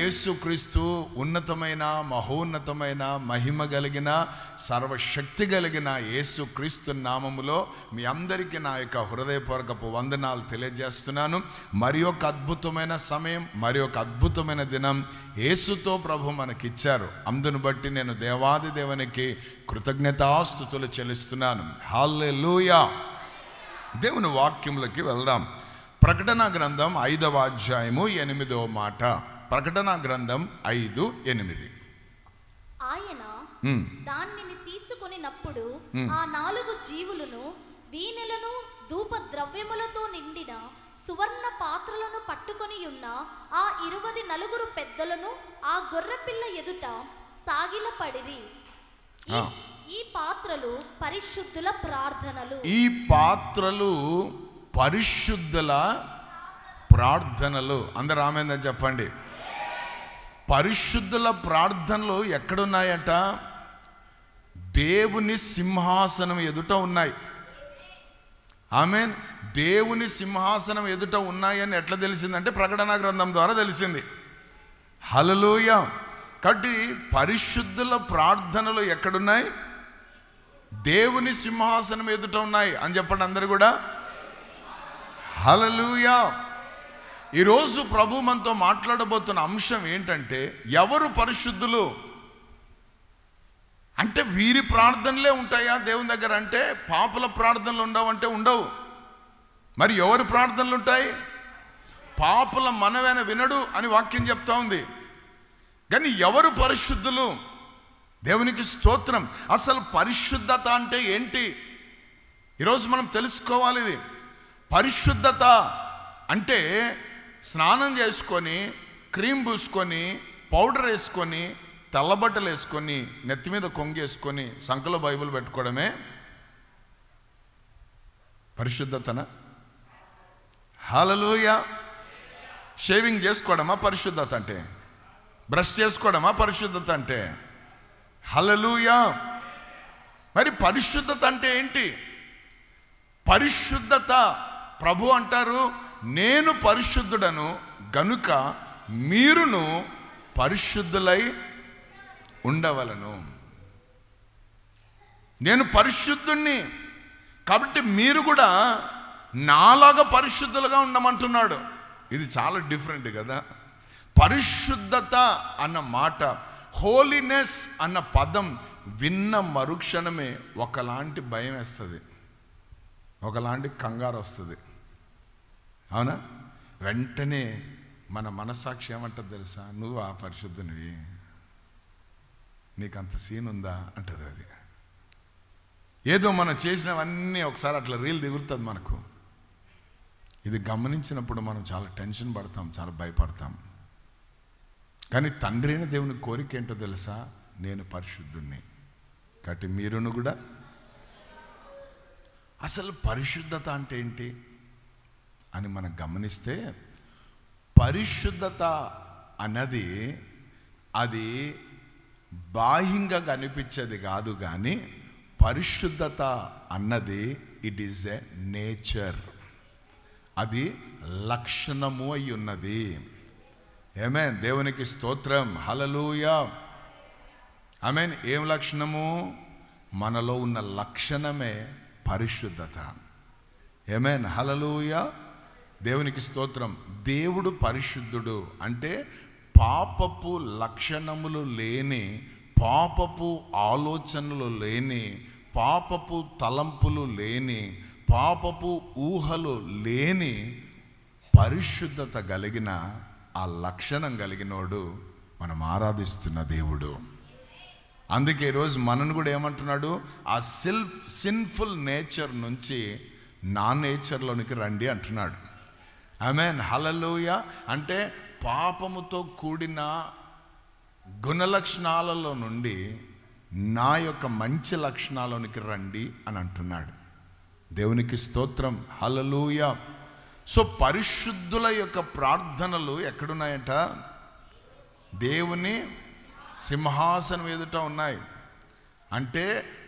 యేసుక్రీస్తు ఉన్నతమైన, మహోన్నతమైన, మహిమ కలిగిన, సర్వశక్తి కలిగిన యేసుక్రీస్తు నామములో మీ అందరికీ నా యొక్క హృదయపూర్వకపు వందనాలు తెలియజేస్తున్నాను. మరి ఒక అద్భుతమైన సమయం, మరి ఒక అద్భుతమైన దినం యేసుతో ప్రభు మనకిచ్చారు. అందును బట్టి నేను దేవాది దేవునికి కృతజ్ఞతాస్తుతులు చెల్లిస్తున్నాను. హల్లెలూయా. దేవుని వాక్యములకి వెళ్దాం. ప్రకటన గ్రంథం 5వ అధ్యాయము 8వ మాట. ప్రకటన గ్రంథం 5:8. ఆయన దానిని తీసుకొనినప్పుడు ఆ 4 జీవులను వీణెలను ధూప ద్రవ్యములతో నిండిన సువర్ణ పాత్రలను పట్టుకొని ఉన్న ఆ 24 పెద్దలను ఆ గొర్రెపిల్ల ఎదుట సాగిలపడిరి. ఈ పాత్రలు పరిశుద్ధుల ప్రార్థనలు. ఈ పాత్రలు పరిశుద్ధుల ప్రార్థనలు. అందరూ ఆమేన్ చెప్పండి. పరిశుద్ధుల ప్రార్థనలు ఎక్కడున్నాయట? దేవుని సింహాసనం ఎదుట ఉన్నాయి. ఆమేన్. దేవుని సింహాసనం ఎదుట ఉన్నాయని ఎట్లా తెలిసిందంటే ప్రకటన గ్రంథం ద్వారా తెలిసింది. హల్లెలూయా. కాబట్టి పరిశుద్ధుల ప్రార్థనలు ఎక్కడున్నాయి? దేవుని సింహాసనం ఎదుట ఉన్నాయి అని చెప్పండి అందరు కూడా. హల్లెలూయా. ఈరోజు ప్రభు మనతో మాట్లాడబోతున్న అంశం ఏంటంటే, ఎవరు పరిశుద్ధులు అంటే వీరి ప్రార్థనలే ఉంటాయా దేవుని దగ్గర అంటే? పాపుల ప్రార్థనలు ఉండవు అంటే ఉండవు. మరి ఎవరి ప్రార్థనలు ఉంటాయి? పాపుల మనవేన వినడు అని వాక్యం చెప్తా ఉంది. కానీ ఎవరు పరిశుద్ధులు? దేవునికి స్తోత్రం. అసలు పరిశుద్ధత అంటే ఏంటి? ఈరోజు మనం తెలుసుకోవాలి. ఇది పరిశుద్ధత అంటే స్నానం చేసుకొని, క్రీమ్ పూసుకొని, పౌడర్ వేసుకొని, తెల్లబట్టలు వేసుకొని, నెత్తి మీద కొంగేసుకొని, సంకలో బైబిల్ పెట్టుకోవడమే పరిశుద్ధతనా? హల్లెలూయా. షేవింగ్ చేసుకోవడమా పరిశుద్ధత అంటే? బ్రష్ చేసుకోవడమా పరిశుద్ధత అంటే? హల్లెలూయా. మరి పరిశుద్ధత అంటే ఏంటి? పరిశుద్ధత ప్రభు అంటారు, నేను పరిశుద్ధుడను గనుక మీరును పరిశుద్ధులై ఉండవలను. నేను పరిశుద్ధుణ్ణి కాబట్టి మీరు కూడా నాలాగా పరిశుద్ధులుగా ఉండమంటున్నాడు. ఇది చాలా డిఫరెంట్ కదా. పరిశుద్ధత అన్న మాట, హోలీనెస్ అన్న పదం విన్న మరుక్షణమే ఒకలాంటి భయం వేస్తుంది, ఒకలాంటి కంగారు వస్తుంది. అవునా? వెంటనే మన మనస్సాక్షి ఏమంటుంది తెలుసా? నువ్వు ఆ పరిశుద్ధునివి, నీకంత సీన్ ఉందా అంటది. అది ఏదో మనం చేసినవన్నీ ఒకసారి అట్లా రీల్ దిగుతుంది మనకు. ఇది గమనించినప్పుడు మనం చాలా టెన్షన్ పడతాం, చాలా భయపడతాం. కానీ తండ్రి అయిన దేవుని కోరిక ఏంటో తెలుసా? నేను పరిశుద్ధుణ్ణి కాబట్టి మీరును కూడా. అసలు పరిశుద్ధత అంటే ఏంటి అని మనం గమనిస్తే, పరిశుద్ధత అన్నది అది బాహ్యంగా కనిపించేది కాదు. కానీ పరిశుద్ధత అన్నది ఇట్ ఈజ్ ఎ నేచర్, అది లక్షణము అయి ఉన్నది. ఆమేన్. దేవునికి స్తోత్రం. హల్లెలూయా. ఆమేన్. ఏం లక్షణము? మనలో ఉన్న లక్షణమే పరిశుద్ధత. ఆమేన్. హల్లెలూయా. దేవునికి స్తోత్రం. దేవుడు పరిశుద్ధుడు అంటే పాపపు లక్షణములు లేని, పాపపు ఆలోచనలు లేని, పాపపు తలంపులు లేని, పాపపు ఊహలు లేని పరిశుద్ధత కలిగిన ఆ లక్షణం కలిగినోడు మనం ఆరాధిస్తున్న దేవుడు. అందుకే ఈరోజు మనను కూడా ఏమంటున్నాడు? ఆ సిన్ఫుల్ నేచర్ నుంచి నా నేచర్లోనికి రండి అంటున్నాడు. ఆమేన్. హల్లెలూయా. అంటే పాపముతో కూడిన గుణలక్షణాలలో నుండి నా యొక్క మంచి లక్షణాలోనికి రండి అని అంటున్నాడు. దేవునికి స్తోత్రం. హల్లెలూయా. సో పరిశుద్ధుల యొక్క ప్రార్థనలు ఎక్కడున్నాయట? దేవుని సింహాసనం ఎదుట ఉన్నాయి. అంటే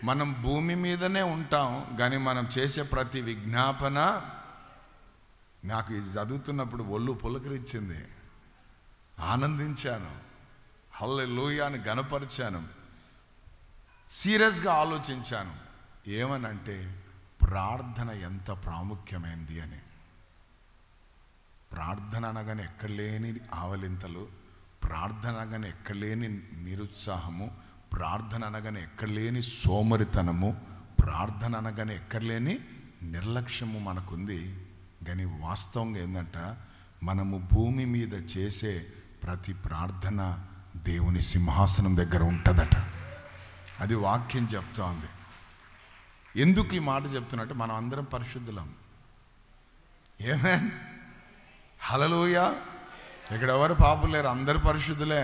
మనం భూమి మీదనే ఉంటాం, కానీ మనం చేసే ప్రతి విజ్ఞాపన, నాకు ఇది చదువుతున్నప్పుడు ఒళ్ళు పులకరించింది. ఆనందించాను, హల్లెలూయా అని గణపరిచాను. సీరియస్గా ఆలోచించాను. ఏమనంటే ప్రార్థన ఎంత ప్రాముఖ్యమైంది అని. ప్రార్థన అనగానే ఎక్కడలేని ఆవలింతలు, ప్రార్థన అనగానే ఎక్కడలేని నిరుత్సాహము, ప్రార్థన అనగానే ఎక్కడలేని సోమరితనము, ప్రార్థన అనగానే ఎక్కడలేని నిర్లక్ష్యము మనకుంది. కానీ వాస్తవంగా ఏంటంట, మనము భూమి మీద చేసే ప్రతి ప్రార్థన దేవుని సింహాసనం దగ్గర ఉంటుందట. అది వాక్యం చెప్తా ఉంది. ఎందుకు ఈ మాట చెప్తున్నట్టు, మనం అందరం పరిశుద్ధులం. ఏమేన్, హల్లెలూయా. ఇక్కడ ఎవరు పాపులు లేరు, అందరు పరిశుద్ధులే.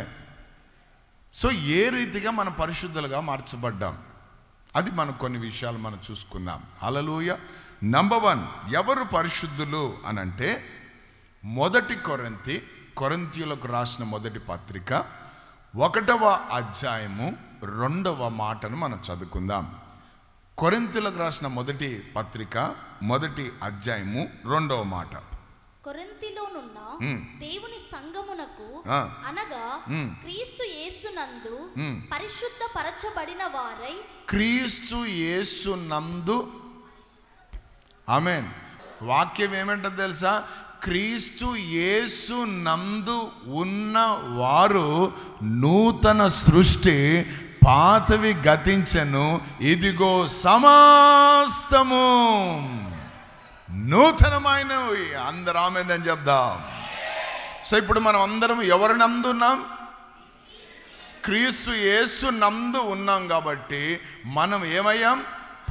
సో ఏ రీతిగా మనం పరిశుద్ధులుగా మార్చబడ్డాం, అది మనం కొన్ని విషయాలు మనం చూసుకున్నాం. హల్లెలూయా. నంబర్ 1, ఎవరు పరిశుద్ధులు అని అంటే, మొదటి కొరింథీయులకు రాసిన మొదటి పత్రిక 1వ అధ్యాయము 2వ మాటను మనం చదువుకుందాం. కొరింథీయులకు రాసిన మొదటి పత్రిక 1వ అధ్యాయము 2వ మాట. కొరింథీలోనున్న దేవుని సంఘమునకు అనగా క్రీస్తు యేసునందు పరిశుద్ధ పరచబడిన వారై, క్రీస్తు యేసునందు, ఆమేన్. వాక్యం ఏమంటది తెలుసా? క్రీస్తు యేసు నందు ఉన్న వారు నూతన సృష్టి, పాతవి గతించెను, ఇదిగో సమస్తము నూతనమైనవి. అందరూ ఆమేన్ అని చెప్దాం. సో ఇప్పుడు మనం అందరం ఎవరి నందు ఉన్నాం? క్రీస్తు యేసు నందు ఉన్నాం. కాబట్టి మనం ఏమయ్యాం?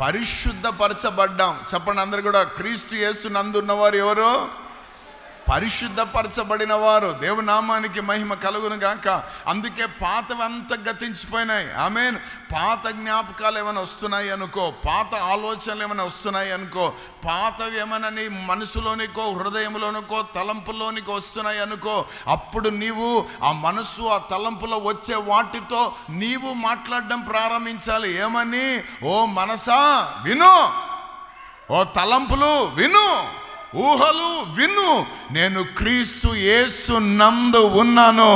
పరిశుద్ధపరచబడ్డాం. చెప్పండి అందరు కూడా, క్రీస్తు యేసు నందు ఉన్నవారు ఎవరు? పరిశుద్ధపరచబడిన వారు. దేవుని నామానికి మహిమ కలుగును గాక. అందుకే పాతవి అంతా గతించిపోయినాయి. ఆమేన్. పాత జ్ఞాపకాలు ఏమైనా వస్తున్నాయి అనుకో, పాత ఆలోచనలు ఏమైనా వస్తున్నాయి అనుకో, పాతవి ఏమైనా నీ మనసులోనికో హృదయంలోనికో తలంపులోనికో వస్తున్నాయి అనుకో, అప్పుడు నీవు ఆ మనసు ఆ తలంపులో వచ్చే వాటితో నీవు మాట్లాడడం ప్రారంభించాలి. ఏమని? ఓ మనసా విను, ఓ తలంపులు విను, ఊహలు విను, నేను క్రీస్తు యేసు నందు ఉన్నాను,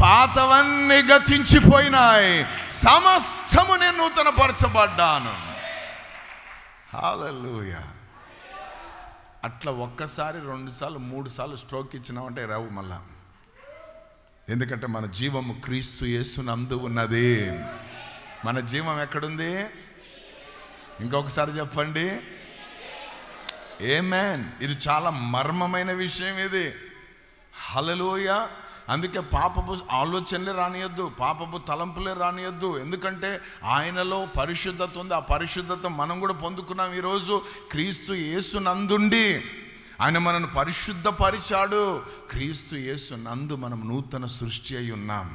పాతవన్నీ గతించిపోయినాయి, సమస్తము నేను నూతన పరచబడ్డాను. హల్లెలూయా. అట్లా ఒక్కసారి 2 సార్లు 3 సార్లు స్ట్రోక్ ఇచ్చినామంటే రావు మళ్ళా. ఎందుకంటే మన జీవము క్రీస్తు యేసు నందు ఉన్నది. మన జీవం ఎక్కడుంది? ఇంకొకసారి చెప్పండి. ఆమేన్. ఇది చాలా మర్మమైన విషయం ఇది. హల్లెలూయా. అందుకే పాపపు ఆలోచనలే రానియద్దు, పాపపు తలంపులే రానియద్దు. ఎందుకంటే ఆయనలో పరిశుద్ధత ఉంది. ఆ పరిశుద్ధత మనం కూడా పొందుకున్నాం. ఈరోజు క్రీస్తు యేసు నందుండి ఆయన మనను పరిశుద్ధపరిచాడు. క్రీస్తు యేసు నందు మనం నూతన సృష్టి అయి ఉన్నాం.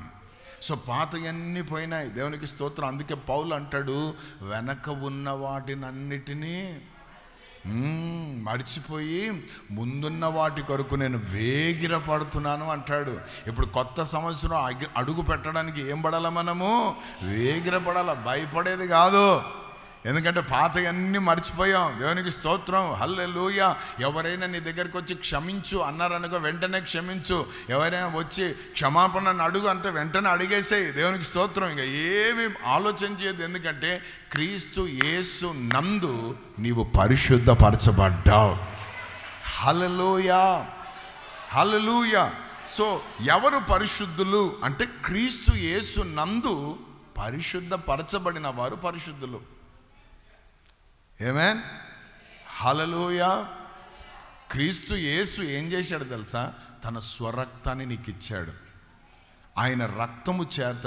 సో పాతయన్నీ పోయినాయి. దేవునికి స్తోత్రం. అందుకే పౌలు అంటాడు, వెనక ఉన్న వాటినన్నిటినీ మడిచిపోయి ముందున్న వాటి కొరకు నేను వేగిర పడుతున్నాను అంటాడు. ఇప్పుడు కొత్త సంవత్సరం అడుగు పెట్టడానికి ఏం పడాలా? మనము వేగిర పడాలా, భయపడేది కాదు. ఎందుకంటే పాతయన్నీ మర్చిపోయాం. దేవునికి స్తోత్రం. హల్లెలూయా. ఎవరైనా నీ దగ్గరికి వచ్చి క్షమించు అన్నారనుకో, వెంటనే క్షమించు. ఎవరైనా వచ్చి క్షమాపణ అడుగు అంటే వెంటనే అడిగేసేయి. దేవునికి స్తోత్రం. ఇంకా ఏమి ఆలోచన చేయదు. ఎందుకంటే క్రీస్తు యేసు నందు నీవు పరిశుద్ధపరచబడ్డావు. హల్లెలూయా, హల్లెలూయా. సో ఎవరు పరిశుద్ధులు అంటే, క్రీస్తు యేసు నందు పరిశుద్ధపరచబడిన వారు పరిశుద్ధులు. ఆమేన్. హల్లెలూయా. క్రీస్తు యేసు ఏం చేశాడు తెలుసా? తన స్వరక్తాన్ని నీకు ఇచ్చాడు. ఆయన రక్తము చేత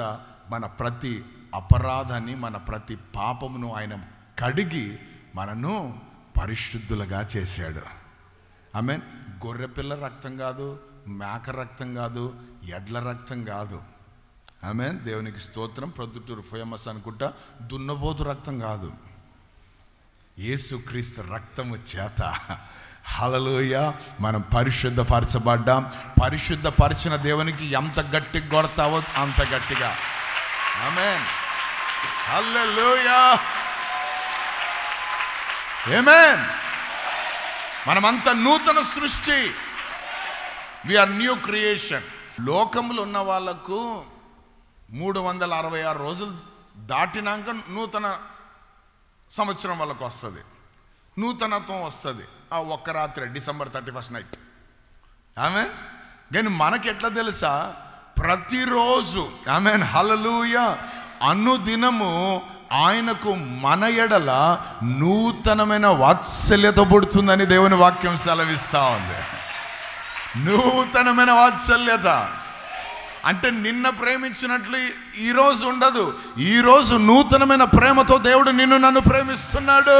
మన ప్రతి అపరాధాన్ని, మన ప్రతి పాపమును ఆయన కడిగి మనను పరిశుద్ధులుగా చేశాడు. ఆమేన్. గొర్రెపిల్ల రక్తం కాదు, మేక రక్తం కాదు, ఎడ్ల రక్తం కాదు. ఆమేన్. దేవునికి స్తోత్రం. ప్రొద్దుటూరు ఫేమస్ అనుకుంటా. దున్నపోతు రక్తం కాదు, యేసుక్రీస్తు రక్తము చేత, హల్లెలూయా, మనం పరిశుద్ధపరచబడ్డాం. పరిశుద్ధపరిచిన దేవునికి ఎంత గట్టిగా కొడతావో అంత గట్టిగా. ఆమేన్. హల్లెలూయా. ఆమేన్. మనమంతా నూతన సృష్టి. We are new creation. లోకములో ఉన్న వాళ్ళకు 366 రోజులు దాటినాక నూతన సంవత్సరం వాళ్ళకు వస్తుంది, నూతనత్వం వస్తుంది. ఆ ఒక్క రాత్రి December 31st నైట్. ఆమెన్. కానీ మనకి ఎట్లా తెలుసా? ప్రతిరోజు, ఆమెన్, హల్లెలూయా, అనుదినము ఆయనకు మన ఎడల నూతనమైన వాత్సల్యత పుడుతుందని దేవుని వాక్యం సెలవిస్తూ ఉంది. నూతనమైన వాత్సల్యత అంటే నిన్న ప్రేమించినట్లు ఈరోజు ఉండదు. ఈరోజు నూతనమైన ప్రేమతో దేవుడు నిన్ను నన్ను ప్రేమిస్తున్నాడు.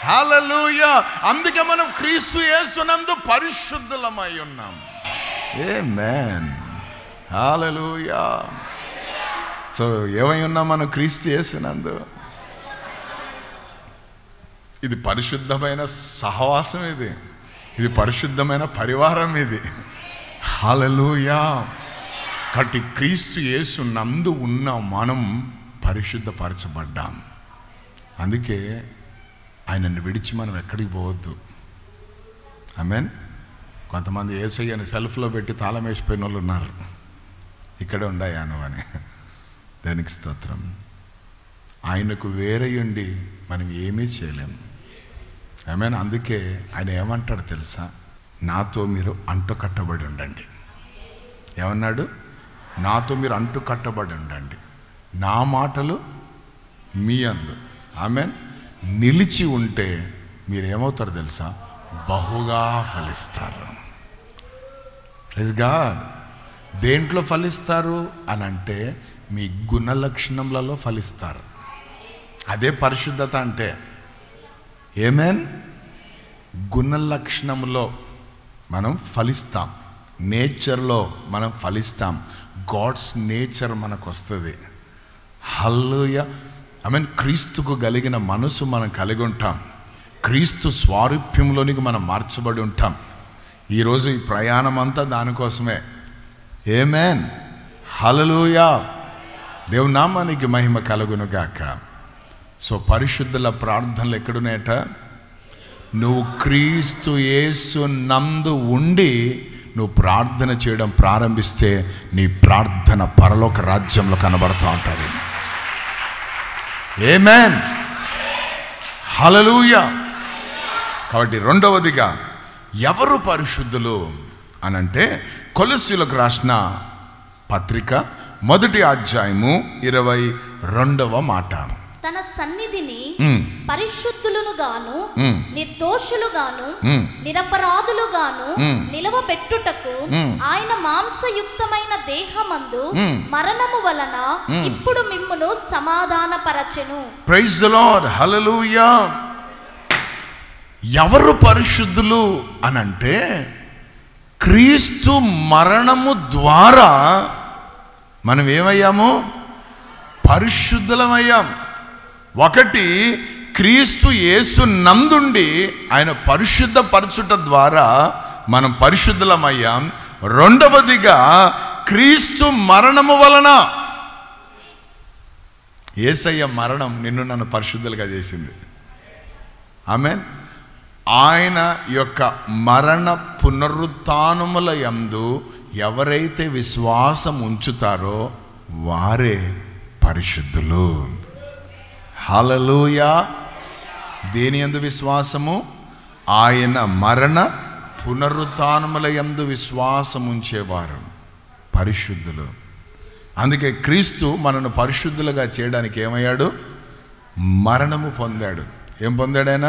హల్లెలూయా. అందుకే మనం క్రీస్తు యేసునందు పరిశుద్ధులమై ఉన్నాం. ఆమేన్. హల్లెలూయా. సో ఏమై ఉన్నాం మనం? క్రీస్తు యేసునందు. ఇది పరిశుద్ధమైన సహవాసం, ఇది పరిశుద్ధమైన పరివారం, ఇది. హల్లెలూయా. కాబట్టి క్రీస్తు యేసు నందు ఉన్న మనం పరిశుద్ధపరచబడ్డాం. అందుకే ఆయనను విడిచి మనం ఎక్కడికి పోవద్దు. ఆమేన్. కొంతమంది యేసయ్యని సెల్ఫ్లో పెట్టి తాళం వేసిపోయిన వాళ్ళు ఉన్నారు. ఇక్కడే ఉండాయాను అని. దానికి స్తోత్రం. ఆయనకు వేరే ఉండి మనం ఏమీ చేయలేం. ఆమేన్. అందుకే ఆయన ఏమంటాడు తెలుసా? నాతో మీరు అంటు కట్టబడి ఉండండి. ఏమన్నాడు? నాతో మీరు అంటు కట్టబడి ఉండండి, నా మాటలు మీ అందు, ఆమేన్, నిలిచి ఉంటే మీరేమవుతారు తెలుసా? బహుగా ఫలిస్తారు. Praise God. దేంట్లో ఫలిస్తారు అని అంటే మీ గుణ లక్షణములలో ఫలిస్తారు. అదే పరిశుద్ధత అంటే. ఆమేన్. గుణ లక్షణంలో మనం ఫలిస్తాం, నేచర్లో మనం ఫలిస్తాం. గాడ్స్ నేచర్ మనకు వస్తుంది. హల్లెలూయా. ఆమేన్. క్రీస్తుకు కలిగిన మనసు మనం కలిగి ఉంటాం. క్రీస్తు స్వారూప్యంలోనికి మనం మార్చబడి ఉంటాం. ఈరోజు ఈ ప్రయాణం అంతా దానికోసమే. ఆమేన్. హల్లెలూయా. దేవుని నామానికి మహిమ కలుగును గాక. సో పరిశుద్ధుల ప్రార్థనలు ఎక్కడున్నాయట? నువ్వు క్రీస్తు యేసు నందు ఉండి నువ్వు ప్రార్థన చేయడం ప్రారంభిస్తే నీ ప్రార్థన పరలోక రాజ్యంలో కనబడుతూ ఉంటుంది. ఆమేన్. హల్లెలూయా. కాబట్టి రెండవదిగా ఎవరు పరిశుద్ధులు అనంటే కొలస్సీయులకు రాసిన పత్రిక 1వ అధ్యాయము 22వ మాట. తన సన్నిధిని పరిశుద్ధులను గాను నిర్దోషులు గాను నిరపరాధులు గాను నిలవబెట్టుటకు ఆయన మాంసయుక్తమైన దేహమందు మరణము వలన ఇప్పుడు మిమ్మును సమాధానపరచెను. Praise the lord. హల్లెలూయా. ఎవరు పరిశుద్ధులు అనంటే క్రీస్తు మరణము ద్వారా మనం ఏమయ్యాము? పరిశుద్ధులమయ్యాం. ఒకటి, క్రీస్తు యేసు నందుండి ఆయన పరిశుద్ధపరచుట ద్వారా మనం పరిశుద్ధులమయ్యాం. రెండవదిగా క్రీస్తు మరణము వలన, యేసయ్య మరణం నిన్ను నన్ను పరిశుద్ధులుగా చేసింది. ఆమేన్. ఆయన యొక్క మరణ పునరుత్థానముల యందు ఎవరైతే విశ్వాసం ఉంచుతారో వారే పరిశుద్ధులు. హల్లెలూయా. దేని యందు విశ్వాసము? ఆయన మరణ పునరుత్థానముల యందు విశ్వాసం ఉంచేవారు పరిశుద్ధులు. అందుకే క్రీస్తు మనను పరిశుద్ధులుగా చేయడానికి ఏమయ్యాడు? మరణము పొందాడు. ఏం పొందాడు ఆయన?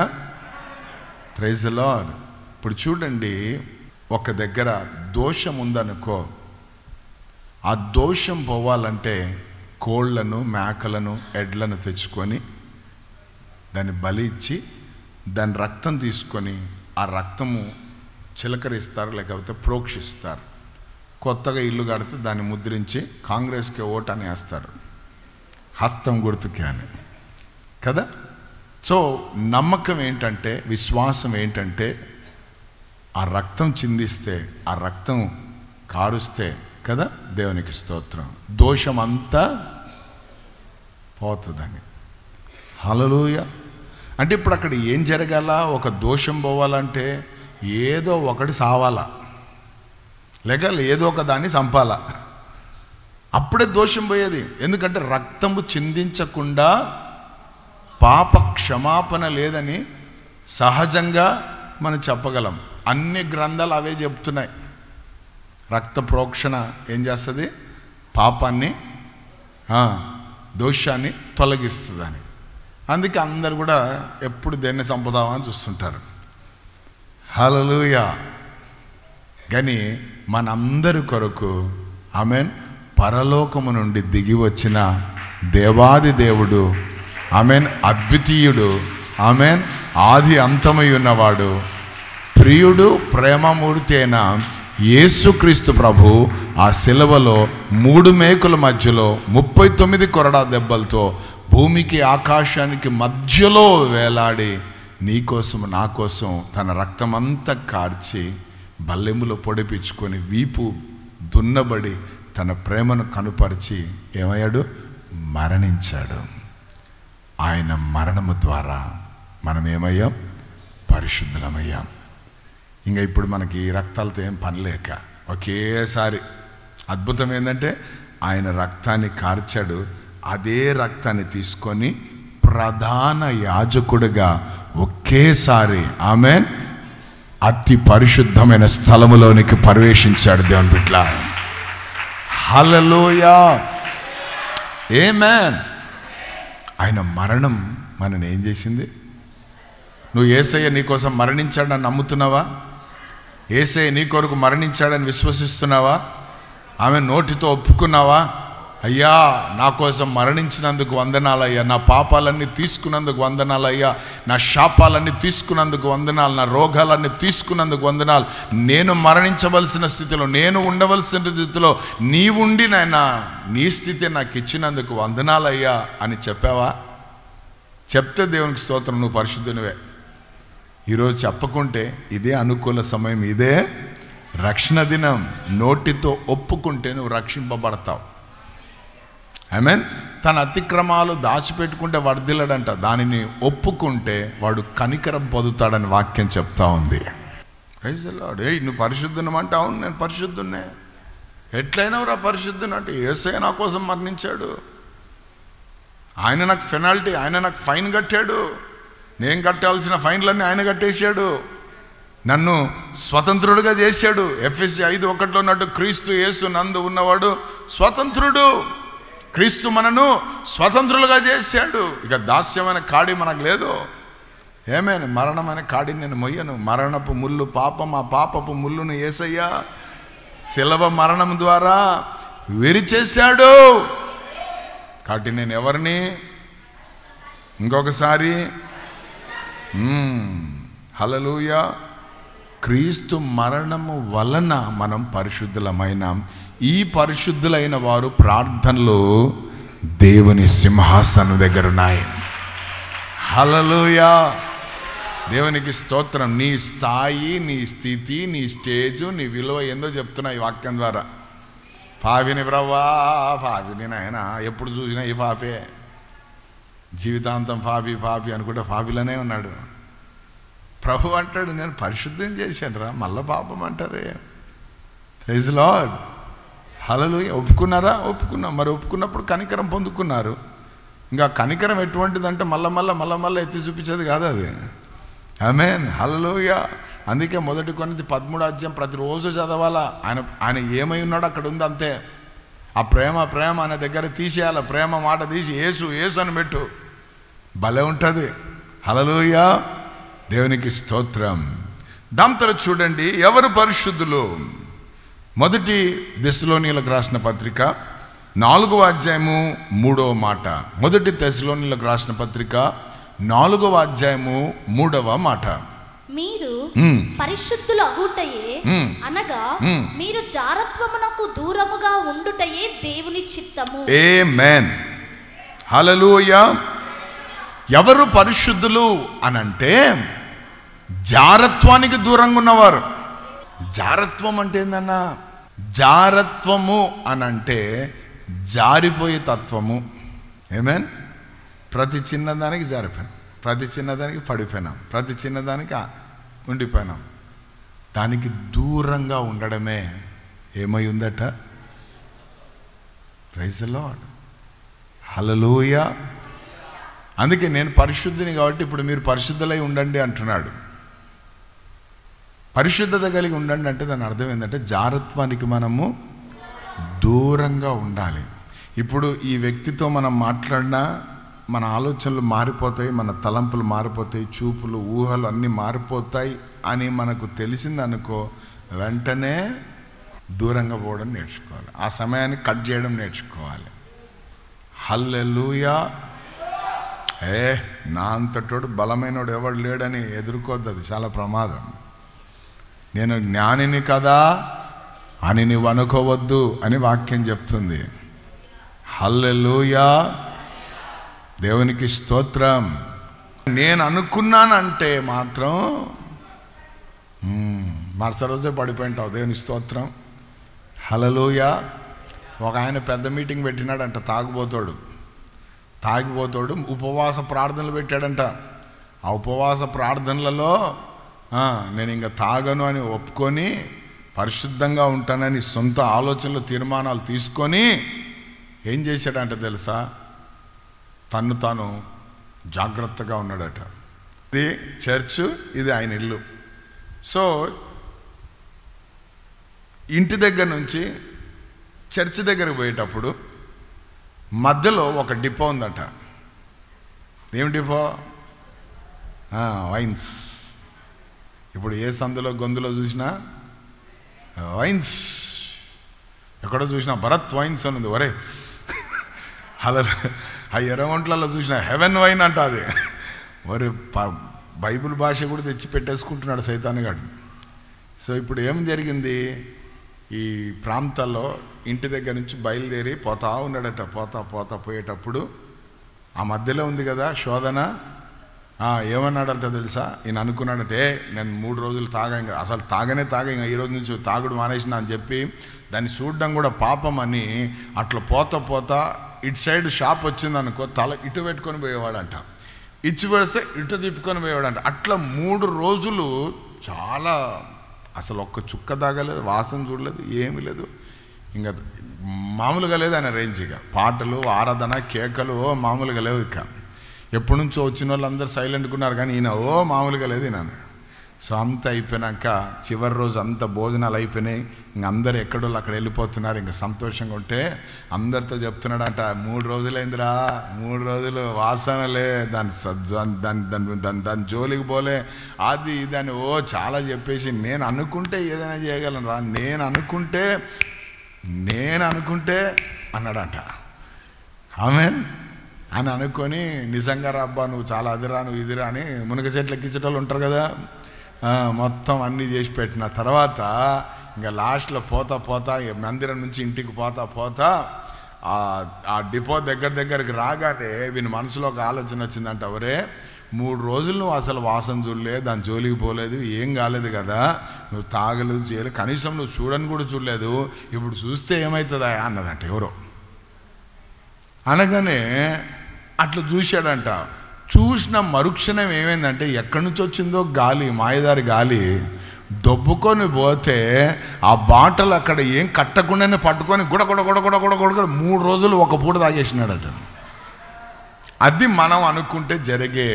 Praise the Lord. ఇప్పుడు చూడండి, ఒక దగ్గర దోషం ఉందనుకో, ఆ దోషం పోవాలంటే కోళ్లను, మేకలను, ఎడ్లను తెచ్చుకొని దాన్ని బలి ఇచ్చి దాని రక్తం తీసుకొని ఆ రక్తము చిలకరిస్తారు, లేకపోతే ప్రోక్షిస్తారు. కొత్తగా ఇల్లు కడితే దాన్ని ముద్రించి కాంగ్రెస్కి ఓటు అని వేస్తారు, హస్తం గుర్తుకి అని కదా. సో నమ్మకం ఏంటంటే, విశ్వాసం ఏంటంటే, ఆ రక్తం చిందిస్తే, ఆ రక్తం కారుస్తే కదా, దేవునికి స్తోత్రం, దోషం అంతా పోతుందని. హల్లెలూయా. అంటే ఇప్పుడు అక్కడ ఏం జరగాల? ఒక దోషం పోవాలంటే ఏదో ఒకటి సావాలా. లేక ఏదో ఒక దాన్ని చంపాల, అప్పుడే దోషం పోయేది. ఎందుకంటే రక్తము చిందించకుండా పాప క్షమాపణ లేదని సహజంగా మనం చెప్పగలం. అన్ని గ్రంథాలు అవే చెప్తున్నాయి. రక్త ప్రోక్షణ ఏం చేస్తుంది? పాపాన్ని, దోషాన్ని తొలగిస్తుందని. అందుకే అందరు కూడా ఎప్పుడు దేన్ని చంపుదామని చూస్తుంటారు. హల్లెలూయా. కానీ మనందరి కొరకు ఆమెన్ పరలోకము నుండి దిగి వచ్చిన దేవాది దేవుడు, ఆమెన్ అద్వితీయుడు, ఆమెన్ ఆది అంతమై ఉన్నవాడు, ప్రియుడు, ప్రేమమూర్తి అయిన యేసుక్రీస్తు ప్రభు ఆ శిలువలో 3 మేకుల మధ్యలో 39 కొరడా దెబ్బలతో భూమికి ఆకాశానికి మధ్యలో వేలాడి నీకోసం నా కోసం తన రక్తమంతా కార్చి బల్లెములో పొడిపించుకొని వీపు దున్నబడి తన ప్రేమను కనుపరిచి ఏమయ్యాడు? మరణించాడు. ఆయన మరణము ద్వారా మనం ఏమయ్యాం? పరిశుద్ధులమయ్యాం. ఇంకా ఇప్పుడు మనకి ఈ రక్తాలతో ఏం పని లేక ఒకేసారి అద్భుతం ఏంటంటే ఆయన రక్తాన్ని కార్చాడు. అదే రక్తాన్ని తీసుకొని ప్రధాన యాజకుడిగా ఒకేసారి ఆమెన్ అతి పరిశుద్ధమైన స్థలములోనికి ప్రవేశించాడు దేవుని బిడ్డలారా. హల్లెలూయా, ఆమేన్. ఆయన మరణం మనని ఏం చేసింది? నువ్వు యేసయ్య నీ కోసం మరణించాడని నమ్ముతున్నావా? యేసయ్య నీ కొరకు మరణించాడని విశ్వసిస్తున్నావా? ఆమె నోటితో ఒప్పుకున్నావా? అయ్యా నా కోసం మరణించినందుకు వందనాలయ్యా, నా పాపాలన్నీ తీసుకున్నందుకు వందనాలయ్యా, నా శాపాలన్నీ తీసుకున్నందుకు వందనాలు, నా రోగాలన్నీ తీసుకున్నందుకు వందనాలు, నేను మరణించవలసిన స్థితిలో, నేను ఉండవలసిన స్థితిలో నీవుండి నాయనా నీ స్థితి నాకు ఇచ్చినందుకు వందనాలయ్యా అని చెప్పావా? చెప్తే దేవునికి స్తోత్రం, నువ్వు పరిశుద్ధునివే. ఈరోజు చెప్పకుంటే ఇదే అనుకూల సమయం, ఇదే రక్షణ దినం. నోటితో ఒప్పుకుంటే నువ్వు రక్షింపబడతావు. ఆమేన్. తన అతిక్రమాలు దాచిపెట్టుకుంటే వర్ధిల్లడంట, దానిని ఒప్పుకుంటే వాడు కనికరం పొందుతాడని వాక్యం చెప్తా ఉంది. Praise the Lord. నువ్వు పరిశుద్ధునమంటే అవును నేను పరిశుద్ధున్నే. ఎట్లయినవురా పరిశుద్ధుని అంటే యేసయ్య నా కోసం మరణించాడు, ఆయన నాకు పెనాల్టీ, ఆయన నాకు ఫైన్ కట్టాడు, నేను కట్టాల్సిన ఫైన్లన్నీ ఆయన కట్టేశాడు, నన్ను స్వతంత్రుడుగా చేశాడు. ఎఫెసీ 5:1 ఉన్నట్టు క్రీస్తు యేసు నందు ఉన్నవాడు స్వతంత్రుడు. క్రీస్తు మనను స్వతంత్రులుగా చేశాడు. ఇక దాస్యమైన కాడి మనకు లేదు. ఏమైనా మరణమైన కాడి నేను మొయ్యను. మరణపు ముళ్ళు పాపం, ఆ పాపపు ముళ్ళును యేసయ్య శిలవ మరణం ద్వారా విరిచేశాడు. కాబట్టి నేను ఎవరిని? ఇంకొకసారి హల్లెలూయా. క్రీస్తు మరణము వలన మనం పరిశుద్ధులమైన, ఈ పరిశుద్ధులైన వారు ప్రార్థనలు దేవుని సింహాసనం దగ్గర ఉన్నాయి. హల్లెలూయా. దేవునికి స్తోత్రం. నీ స్థాయి, నీ స్థితి, నీ స్టేజు, నీ విలువ ఏందో చెప్తున్నా ఈ వాక్యం ద్వారా. పాపిని బ్రవ్వా, పాపిని నాయన, ఎప్పుడు చూసినా ఈ పాపే, జీవితాంతం పాపి పాపి అనుకుంటే పాపిలోనే ఉన్నాడు. ప్రభు అంటాడు నేను పరిశుద్ధం చేశాను రా, మళ్ళా పాపం అంటారే. Praise the lord. హల్లెలూయా. ఒప్పుకున్నారా? ఒప్పుకున్నాం. మరి ఒప్పుకున్నప్పుడు కనికరం పొందుకున్నారు. ఇంకా కనికరం ఎటువంటిదంటే మళ్ళా ఎత్తి చూపించేది కాదు అది. ఆమేన్. హల్లెలూయా. అందుకే 1 కొరింథీ 13 ప్రతిరోజు చదవాలా. ఆయన ఏమై ఉన్నాడో అక్కడ ఉంది అంతే. ఆ ప్రేమ అనే దగ్గర తీసేయాలి. ప్రేమ మాట తీసి యేసు అని పెట్టు, భలే ఉంటుంది. హల్లెలూయా. దేవునికి స్తోత్రం. దాని తర్వాత చూడండి ఎవరు పరిశుద్ధులు. 1 థెస్సలోనియులకు రాసిన పత్రిక 4వ అధ్యాయము 3వ మాట. 1 థెస్సలోనియులకు రాసిన పత్రిక 4వ అధ్యాయము 3వ మాట. మీరు పరిశుద్ధులు అగుటయే అనగా మీరు జారత్వమునకు దూరముగా ఉండుటయే దేవుని చిత్తము. ఆమేన్. హల్లెలూయా. ఎవరు పరిశుద్ధులు అనంటే జారత్వానికి దూరంగా ఉన్నవారు. జారత్వం అంటే ఏందన్నా? జారత్వము అనంటే జారిపోయే తత్వము. ఆమేన్. ప్రతి చిన్నదానికి జారిపోయినాం, ప్రతి చిన్నదానికి పడిపోయినాం, ప్రతి చిన్నదానికి ఉండిపోయినాం. దానికి దూరంగా ఉండడమే ఏమై ఉందట? ప్రైజ్ ది లార్డ్, హల్లెలూయా. అందుకే నేను పరిశుద్ధిని కాబట్టి ఇప్పుడు మీరు పరిశుద్ధులై ఉండండి అంటున్నాడు. పరిశుద్ధత కలిగి ఉండండి అంటే దాని అర్థం ఏంటంటే జారత్వానికి మనము దూరంగా ఉండాలి. ఇప్పుడు ఈ వ్యక్తితో మనం మాట్లాడినా మన ఆలోచనలు మారిపోతాయి, మన తలంపులు మారిపోతాయి, చూపులు ఊహలు అన్నీ మారిపోతాయి అని మనకు తెలిసిందనుకో, వెంటనే దూరంగా పోవడం నేర్చుకోవాలి, ఆ సమయాన్ని కట్ చేయడం నేర్చుకోవాలి. హల్లెలూయా. నా అంతటోడు బలమైనోడు ఎవడు లేడని ఎదుర్కోద్దు, అది చాలా ప్రమాదం. నేను జ్ఞానిని కదా అని నీవు అనుకోవద్దు అని వాక్యం చెప్తుంది. హల్లెలూయా, దేవునికి స్తోత్రం. నేను అనుకున్నానంటే మాత్రం మరుసటి రోజే పడిపోయింటావు. దేవుని స్తోత్రం, హల్లెలూయా. ఒక ఆయన పెద్ద మీటింగ్ పెట్టినాడంట, తాగిపోతాడు ఉపవాస ప్రార్థనలు పెట్టాడంట. ఆ ఉపవాస ప్రార్థనలలో నేను ఇంకా తాగను అని ఒప్పుకొని పరిశుద్ధంగా ఉంటానని సొంత ఆలోచనలు తీర్మానాలు తీసుకొని ఏం చేశాడంట తెలుసా? తను తాను జాగ్రత్తగా ఉన్నాడట. ఇది చర్చ్, ఇది ఆయన ఇల్లు. సో ఇంటి దగ్గర నుంచి చర్చ్ దగ్గరకు పోయేటప్పుడు మధ్యలో ఒక డిపో ఉందట. ఏమి డిపో? వైన్స్. ఇప్పుడు ఏ సందులో గొంతులో చూసినా వైన్స్, ఎక్కడో చూసినా భరత్ వైన్స్ అని ఉంది. ఒరే అలా ఆ ఎర్రగొంట్లలో చూసిన హెవెన్ వైన్ అంట అది. ఒరే బైబిల్ భాష కూడా తెచ్చి పెట్టేసుకుంటున్నాడు సైతానుగాడు. సో ఇప్పుడు ఏం జరిగింది, ఈ ప్రాంతాల్లో ఇంటి దగ్గర నుంచి బయలుదేరి పోతా ఉన్నాడట. పోతా పోయేటప్పుడు ఆ మధ్యలో ఉంది కదా శోధన. ఏమన్నాడంట తెలుసా? ఈయన అనుకున్నాడంటే నేను 3 రోజులు ఇంకా అసలు తాగనే ఇంకా ఈరోజు నుంచి తాగుడు మానేసిన అని చెప్పి దాన్ని చూడడం కూడా పాపం అని అట్లా పోతా ఇటు సైడ్ షాప్ వచ్చిందనుకో తల ఇటు పెట్టుకొని పోయేవాడంట, ఇచ్చు వేస్తే ఇటు తిప్పుకొని పోయేవాడంట. అట్లా 3 రోజులు చాలా అసలు ఒక్క చుక్క తాగలేదు, వాసన చూడలేదు, ఏమీ లేదు, ఇంకా మామూలుగా లేదు ఆయన రేంజ్. ఇక పాటలు, ఆరాధన, కేకలు మామూలుగా లేవు. ఇక ఎప్పటి నుంచో వచ్చిన వాళ్ళందరూ సైలెంట్గా ఉన్నారు, కానీ ఈయన మామూలుగా లేదు ఈయన. సో అంతా అయిపోయినాక చివరి రోజు అంత భోజనాలు అయిపోయినాయి, ఇంక అందరు ఎక్కడోళ్ళు అక్కడ వెళ్ళిపోతున్నారు. ఇంకా సంతోషంగా ఉంటే అందరితో చెప్తున్నాడంట, 3 రోజులైందిరా, 3 రోజులు వాసనలే, దాని జోలికి పోలే, అది ఇది అని చాలా చెప్పేసి నేను అనుకుంటే ఏదైనా చేయగలను రా, నేను అనుకుంటే అన్నాడంట. ఆమెన్ అని అనుకొని నిజంగా రాబ్బా నువ్వు చాలా అదిరా, నువ్వు ఇదిరా అని మునగ చెట్లు ఎక్కించేటోళ్ళు ఉంటారు కదా, మొత్తం అన్నీ చేసి పెట్టిన తర్వాత ఇంకా లాస్ట్లో పోతా మందిరం నుంచి ఇంటికి పోతా ఆ డిపో దగ్గరికి రాగానే వీని మనసులో ఒక ఆలోచన వచ్చిందంట. ఒరే 3 రోజులు నువ్వు అసలు వాసన చూడలే, దాని జోలికి పోలేదు, ఏం కాలేదు కదా, నువ్వు తాగలేదు చేయలేదు, కనీసం నువ్వు చూడని కూడా చూడలేదు, ఇప్పుడు చూస్తే ఏమవుతుందా అన్నదంట ఎవరో. అనగానే అట్లా చూశాడంట. చూసిన మరుక్షణం ఏమైందంటే ఎక్కడి నుంచి వచ్చిందో గాలి, మాయదారి గాలి దొబ్బుకొని పోతే ఆ బాటలు అక్కడ ఏం కట్టకుండానే పట్టుకొని గుడ 3 రోజులు ఒక పూట తాగేసినాడట. అది మనం అనుకుంటే జరిగే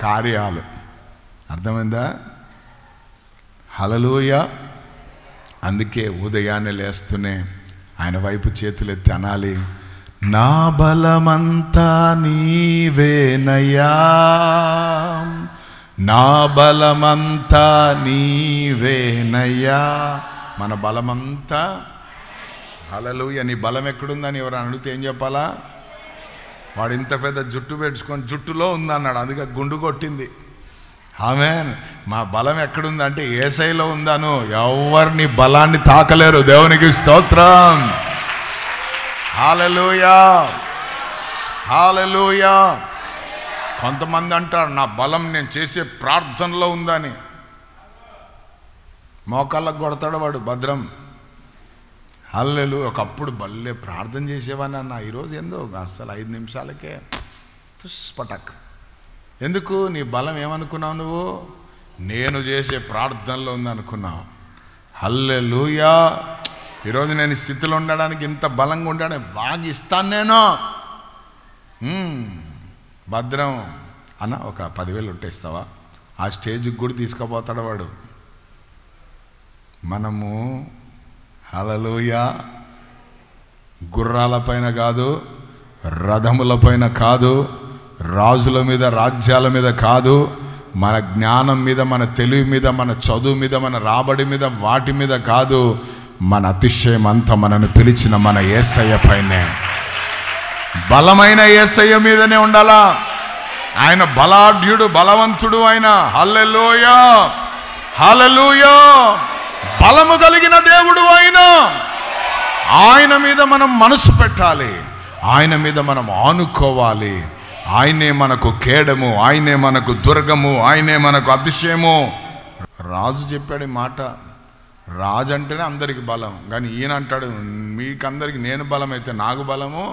కార్యాలు. అర్థమైందా? హల్లెలూయా. అందుకే ఉదయాన్నే లేస్తూనే ఆయన వైపు చేతులెత్తి అనాలి, నా బలమంతా నీవేనయ్యా, నా బలమంతా నీవేనయ్యా. మన బలమంతా హల్లెలూయా. నీ బలం ఎక్కడుందని ఎవరు అడిగితే ఏం చెప్పాలా? వాడు ఇంత పెద్ద జుట్టు పెట్టుకొని జుట్టులో ఉందన్నాడు, అందుకే గుండు కొట్టింది. ఆమేన్. మా బలం ఎక్కడుందంటే యేసయ్యలో ఉందాను. ఎవరిని బలాన్ని తాకలేరు. దేవునికి స్తోత్రం. హల్లెలూయా, హల్లెలూయా. కొంతమంది అంటారు నా బలం నేను చేసే ప్రార్థనలో ఉందని. మోకాళ్ళకు కొడతాడు వాడు భద్రం. హల్లెలూయా. ఒకప్పుడు భలే ప్రార్థన చేసేవాని అన్న, ఈరోజు ఏందో అసలు 5 నిమిషాలకే తుస్పటక్. ఎందుకు? నీ బలం ఏమనుకున్నావు నువ్వు? నేను చేసే ప్రార్థనలో ఉందనుకున్నావు. హల్లెలూయా. ఈరోజు నేను ఈ స్థితిలో ఉండడానికి ఇంత బలంగా ఉండడానికి బాగా ఇస్తాను నేను. భద్రం అన్న ఒక 10,000 ఉంటేస్తావా? ఆ స్టేజ్కి కూడా తీసుకుపోతాడు వాడు. మనము హల్లెలూయా గుర్రాలపైన కాదు, రథములపైన కాదు, రాజుల మీద రాజ్యాల మీద కాదు, మన జ్ఞానం మీద, మన తెలివి మీద, మన చదువు మీద, మన రాబడి మీద, వాటి మీద కాదు, మన అతిశయం అంతా మనను పిలిచిన మన యేసయ్య పైనే, బలమైన యేసయ్య మీదనే ఉండాలా. ఆయన బలాఢ్యుడు, బలవంతుడు ఆయన. హల్లెలూయా హల్లెలూయా. బలము కలిగిన దేవుడు ఆయన. ఆయన మీద మనం మనసు పెట్టాలి, ఆయన మీద మనం ఆనుకోవాలి. ఆయనే మనకు కేడము, ఆయనే మనకు దుర్గము, ఆయనే మనకు అతిశయము. రాజు చెప్పాడు ఈ మాట. రాజు అంటేనే అందరికి బలం, కానీ ఈయన అంటాడు మీకందరికి నేను బలం అయితే నాకు బలము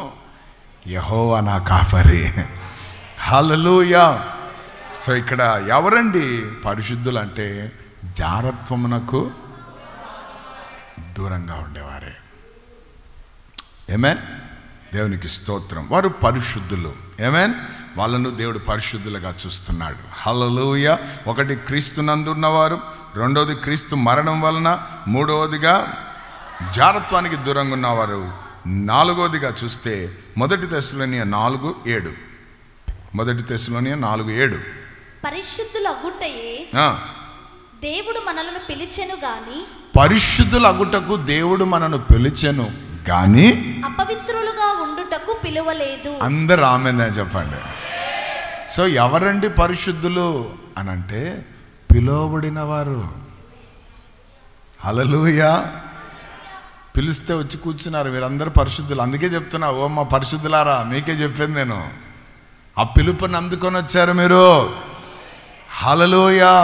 యెహోవా నా కాపరి. హల్లెలూయా. సో ఇక్కడ ఎవరండి పరిశుద్ధులు అంటే జారత్వమునకు దూరంగా ఉండేవారే. ఆమేన్. దేవునికి స్తోత్రం. వారు పరిశుద్ధులు. ఆమేన్. వాళ్ళను దేవుడు పరిశుద్ధులుగా చూస్తున్నాడు. హల్లెలూయా. ఒకటి క్రీస్తునందు ఉన్నవారు, రెండవది క్రీస్తు మరణం వలన, మూడవదిగా జారత్వానికి దూరంగా ఉన్నవారు, నాలుగవదిగా చూస్తే 1 తెస్సలోనియ 4:7. 1 తెస్సలోనియ 4:7 పరిశుద్ధుల అగుటయే దేవుడు మనలను పిలిచెను గాని, పరిశుద్ధుల అగుటకు దేవుడు మనను పిలిచెను కానీ అపవిత్రులుగా ఉండుటకు పిలువలేదు. అందరు ఆమేన్ చెప్పండి. సో ఎవరండి పరిశుద్ధులు అనంటే పిలువబడిన వారు. హల్లెలూయా. పిలిస్తే వచ్చి కూర్చున్నారు, మీరందరూ పరిశుద్ధులు. అందుకే చెప్తున్నా, ఓ మా పరిశుద్ధులారా మీకే చెప్పేది నేను. ఆ పిలుపుని అందుకొని వచ్చారు మీరు. హల్లెలూయా.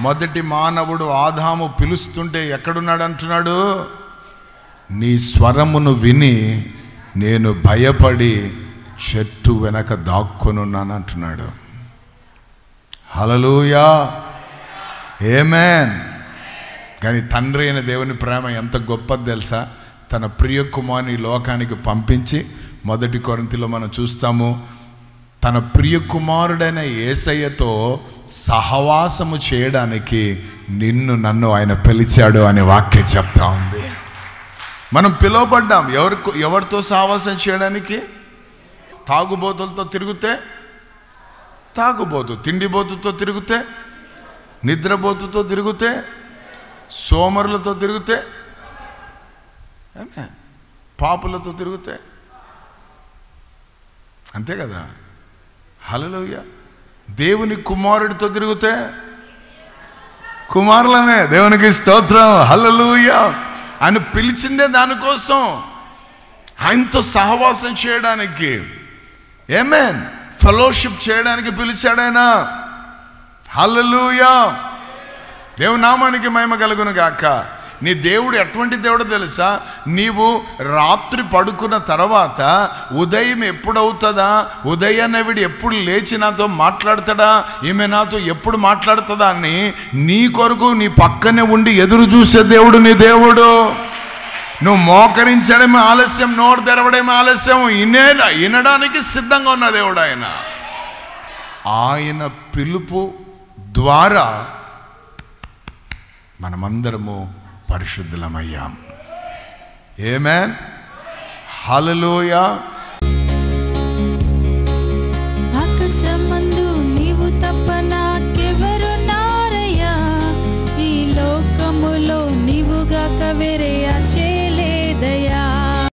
మొదటి మానవుడు ఆదాము పిలుస్తుంటే ఎక్కడున్నాడు అంటున్నాడు? నీ స్వరమును విని నేను భయపడి చెట్టు వెనక దాక్కునున్నాను అంటున్నాడు. హల్లెలూయా. ఆమేన్. కానీ తండ్రి అయిన దేవుని ప్రేమ ఎంత గొప్పది తెలుసా? తన ప్రియ కుమారుని లోకానికి పంపించి, 1 కొరింథీలో మనం చూస్తాము, తన ప్రియ కుమారుడైన యేసయ్యతో సహవాసము చేయడానికి నిన్ను నన్ను ఆయన పిలిచాడు అనే వాక్యం చెప్తా ఉంది. మనం పిలువబడ్డాం. ఎవరితో సహవాసం చేయడానికి? తాగుబోతులతో తిరిగితే తాగుబోతు, తిండిబోతుతో తిరిగితే, నిద్రబోతుతో తిరిగితే, సోమరులతో తిరిగితే, పాపులతో తిరిగితే, అంతే కదా. హల్లెలూయా. దేవుని కుమారుడితో తిరిగితే కుమారులమే. దేవునికి స్తోత్రం. హల్లెలూయా. ఆయన పిలిచిందే దానికోసం, ఆయనతో సహవాసం చేయడానికి. ఆమేన్. ఫెలోషిప్ చేయడానికి పిలిచాడు ఆయన. హల్లెలూయా. దేవుని నామానికి మహిమ కలుగును గాక. నీ దేవుడు ఎటువంటి దేవుడో తెలుసా? నీవు రాత్రి పడుకున్న తర్వాత ఉదయం ఎప్పుడవుతుందా, ఉదయాన్నే వీడు ఎప్పుడు లేచి నాతో మాట్లాడతాడా, ఈమె నాతో ఎప్పుడు మాట్లాడుతుందా అని నీ కొరకు నీ పక్కనే ఉండి ఎదురు చూసే దేవుడు నీ దేవుడు. నువ్వు మోకరించడమే ఆలస్యం, నోరు తెరవడమే ఆలస్యం, వినడానికి సిద్ధంగా ఉన్న దేవుడు ఆయన. ఆయన పిలుపు ద్వారా మనమందరము పరిశుద్ధులమయ్యాం. ఆమేన్. హల్లెలూయా.